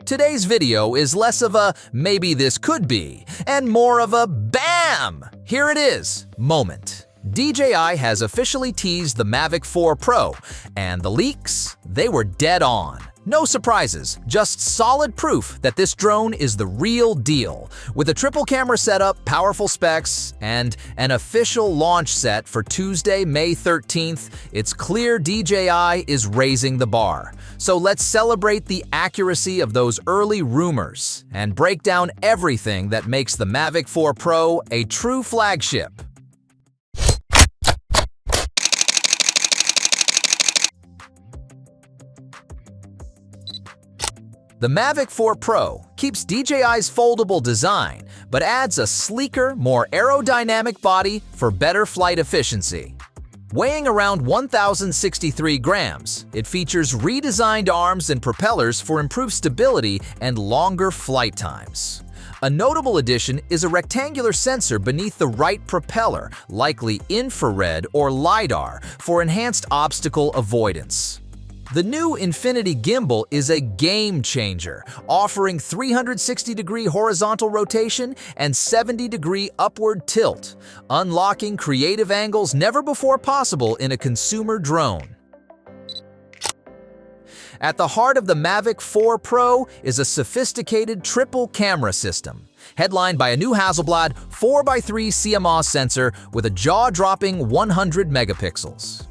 Today's video is less of a maybe this could be and more of a BAM! Here it is moment. DJI has officially teased the Mavic 4 Pro, and the leaks, they were dead on. No surprises, just solid proof that this drone is the real deal. With a triple camera setup, powerful specs, and an official launch set for Tuesday, May 13th, it's clear DJI is raising the bar. So let's celebrate the accuracy of those early rumors and break down everything that makes the Mavic 4 Pro a true flagship. The Mavic 4 Pro keeps DJI's foldable design, but adds a sleeker, more aerodynamic body for better flight efficiency. Weighing around 1,063 grams, it features redesigned arms and propellers for improved stability and longer flight times. A notable addition is a rectangular sensor beneath the right propeller, likely infrared or LiDAR, for enhanced obstacle avoidance. The new Infinity gimbal is a game changer, offering 360-degree horizontal rotation and 70-degree upward tilt, unlocking creative angles never before possible in a consumer drone. At the heart of the Mavic 4 Pro is a sophisticated triple camera system, headlined by a new Hasselblad 4x3 CMOS sensor with a jaw-dropping 100 megapixels.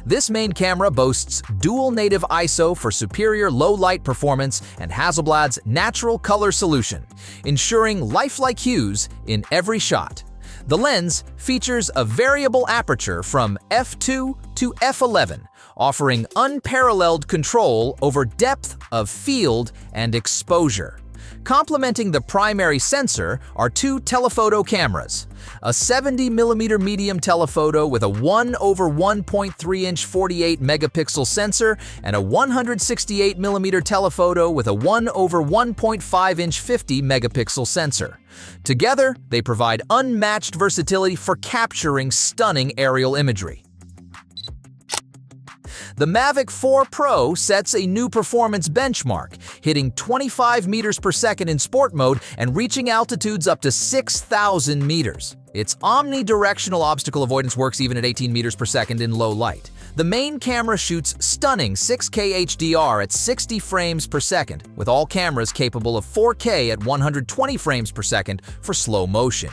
This main camera boasts dual native ISO for superior low-light performance and Hasselblad's natural color solution, ensuring lifelike hues in every shot. The lens features a variable aperture from f2 to f11, offering unparalleled control over depth of field and exposure. Complementing the primary sensor are two telephoto cameras, a 70mm medium telephoto with a 1/1.3-inch 48-megapixel sensor and a 168mm telephoto with a 1/1.5-inch 50-megapixel sensor. Together, they provide unmatched versatility for capturing stunning aerial imagery. The Mavic 4 Pro sets a new performance benchmark, hitting 25 meters per second in sport mode and reaching altitudes up to 6,000 meters. Its omnidirectional obstacle avoidance works even at 18 meters per second in low light. The main camera shoots stunning 6K HDR at 60 frames per second, with all cameras capable of 4K at 120 frames per second for slow motion.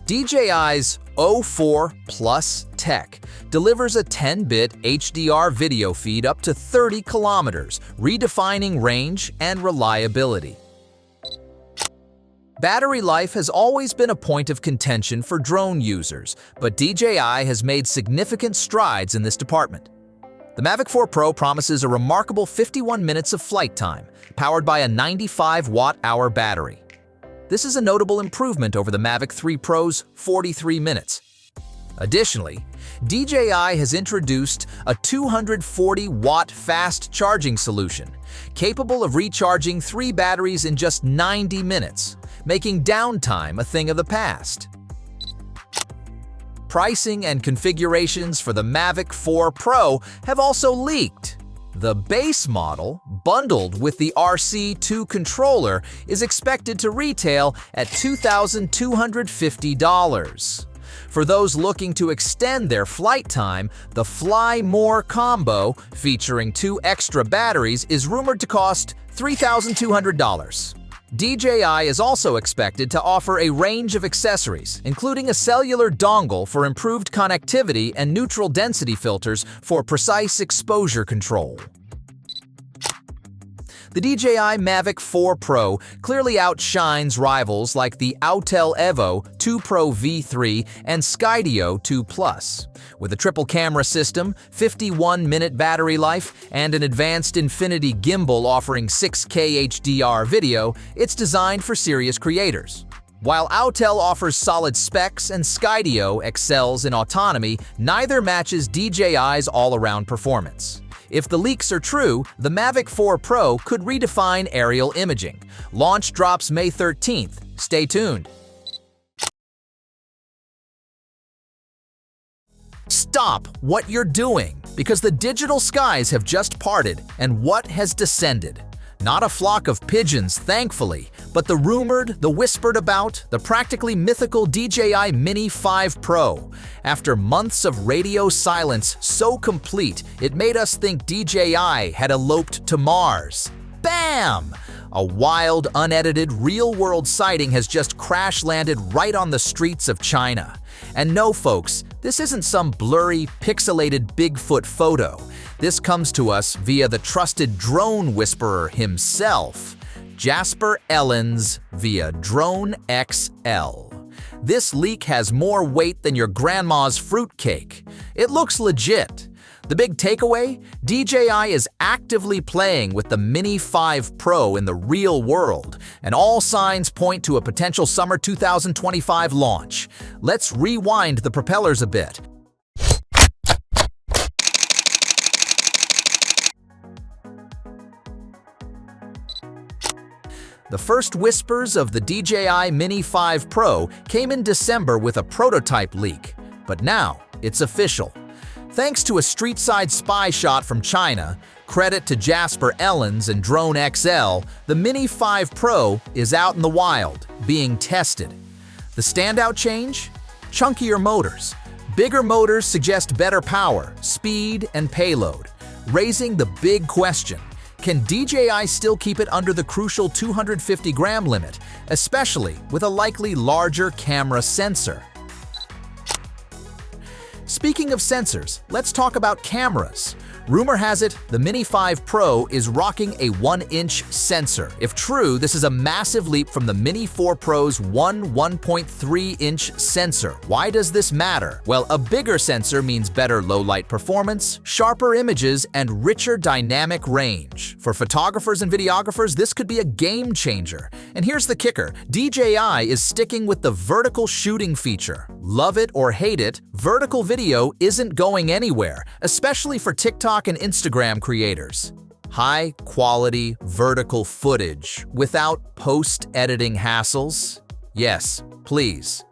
DJI's O4 Plus tech delivers a 10-bit HDR video feed up to 30 kilometers, redefining range and reliability. Battery life has always been a point of contention for drone users, but DJI has made significant strides in this department. The Mavic 4 Pro promises a remarkable 51 minutes of flight time, powered by a 95 watt-hour battery. This is a notable improvement over the Mavic 3 Pro's 43 minutes. Additionally, DJI has introduced a 240-watt fast charging solution, capable of recharging 3 batteries in just 90 minutes, making downtime a thing of the past. Pricing and configurations for the Mavic 4 Pro have also leaked. The base model, bundled with the RC2 controller, is expected to retail at $2,250. For those looking to extend their flight time, the Fly More combo, featuring 2 extra batteries, is rumored to cost $3,200. DJI is also expected to offer a range of accessories, including a cellular dongle for improved connectivity and neutral density filters for precise exposure control. The DJI Mavic 4 Pro clearly outshines rivals like the Autel Evo 2 Pro V3 and Skydio 2 Plus. With a triple camera system, 51-minute battery life, and an advanced Infinity gimbal offering 6K HDR video, it's designed for serious creators. While Autel offers solid specs and Skydio excels in autonomy, neither matches DJI's all-around performance. If the leaks are true, the Mavic 4 Pro could redefine aerial imaging. Launch drops May 13th. Stay tuned. Stop what you're doing, because the digital skies have just parted and what has descended. Not a flock of pigeons, thankfully, but the rumored, the whispered about, the practically mythical DJI Mini 5 Pro. After months of radio silence so complete, it made us think DJI had eloped to Mars. Bam! A wild, unedited, real-world sighting has just crash-landed right on the streets of China. And no, folks, this isn't some blurry, pixelated Bigfoot photo. This comes to us via the trusted drone whisperer himself, Jasper Ellens via Drone XL. This leak has more weight than your grandma's fruitcake. It looks legit. The big takeaway? DJI is actively playing with the Mini 5 Pro in the real world, and all signs point to a potential summer 2025 launch. Let's rewind the propellers a bit. The first whispers of the DJI Mini 5 Pro came in December with a prototype leak, but now it's official. Thanks to a street-side spy shot from China, credit to Jasper Ellens and Drone XL, the Mini 5 Pro is out in the wild, being tested. The standout change? Chunkier motors. Bigger motors suggest better power, speed, and payload, raising the big question. Can DJI still keep it under the crucial 250-gram limit, especially with a likely larger camera sensor? Speaking of sensors, let's talk about cameras. Rumor has it, the Mini 5 Pro is rocking a 1-inch sensor. If true, this is a massive leap from the Mini 4 Pro's 1.3-inch sensor. Why does this matter? Well, a bigger sensor means better low-light performance, sharper images, and richer dynamic range. For photographers and videographers, this could be a game changer. And here's the kicker, DJI is sticking with the vertical shooting feature. Love it or hate it, vertical video isn't going anywhere, especially for TikTok and Instagram creators. High-quality vertical footage without post-editing hassles? Yes, please.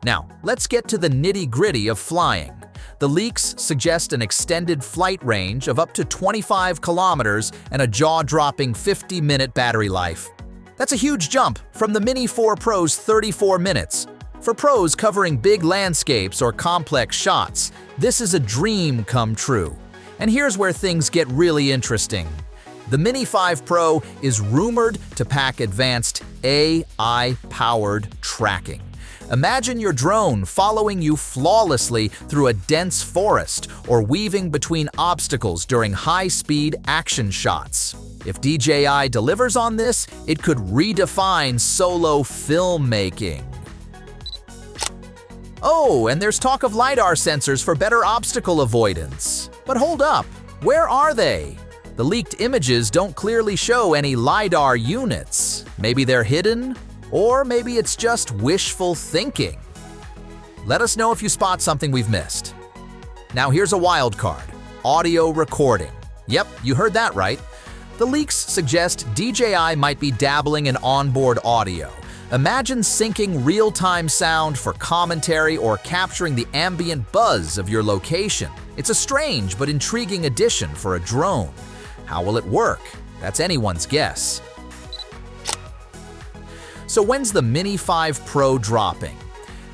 Now, let's get to the nitty-gritty of flying. The leaks suggest an extended flight range of up to 25 kilometers and a jaw-dropping 50-minute battery life. That's a huge jump from the Mini 4 Pro's 34 minutes. For pros covering big landscapes or complex shots, this is a dream come true. And here's where things get really interesting. The Mini 5 Pro is rumored to pack advanced AI-powered tracking. Imagine your drone following you flawlessly through a dense forest or weaving between obstacles during high-speed action shots. If DJI delivers on this, it could redefine solo filmmaking. Oh, and there's talk of LiDAR sensors for better obstacle avoidance. But hold up, where are they? The leaked images don't clearly show any LiDAR units. Maybe they're hidden, or maybe it's just wishful thinking. Let us know if you spot something we've missed. Now here's a wild card, audio recording. Yep, you heard that right. The leaks suggest DJI might be dabbling in onboard audio. Imagine syncing real-time sound for commentary or capturing the ambient buzz of your location. It's a strange but intriguing addition for a drone. How will it work? That's anyone's guess. So when's the Mini 5 Pro dropping?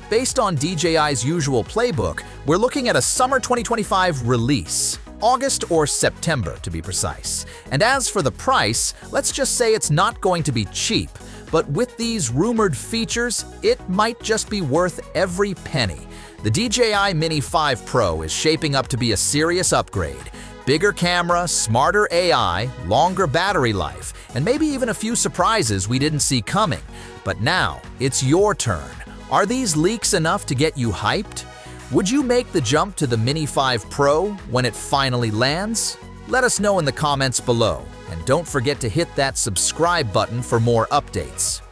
Based on DJI's usual playbook, we're looking at a summer 2025 release. August or September to be precise. And as for the price, let's just say it's not going to be cheap. But with these rumored features, it might just be worth every penny. The DJI Mini 5 Pro is shaping up to be a serious upgrade. Bigger camera, smarter AI, longer battery life, and maybe even a few surprises we didn't see coming. But now, it's your turn. Are these leaks enough to get you hyped? Would you make the jump to the Mini 5 Pro when it finally lands? Let us know in the comments below. And don't forget to hit that subscribe button for more updates.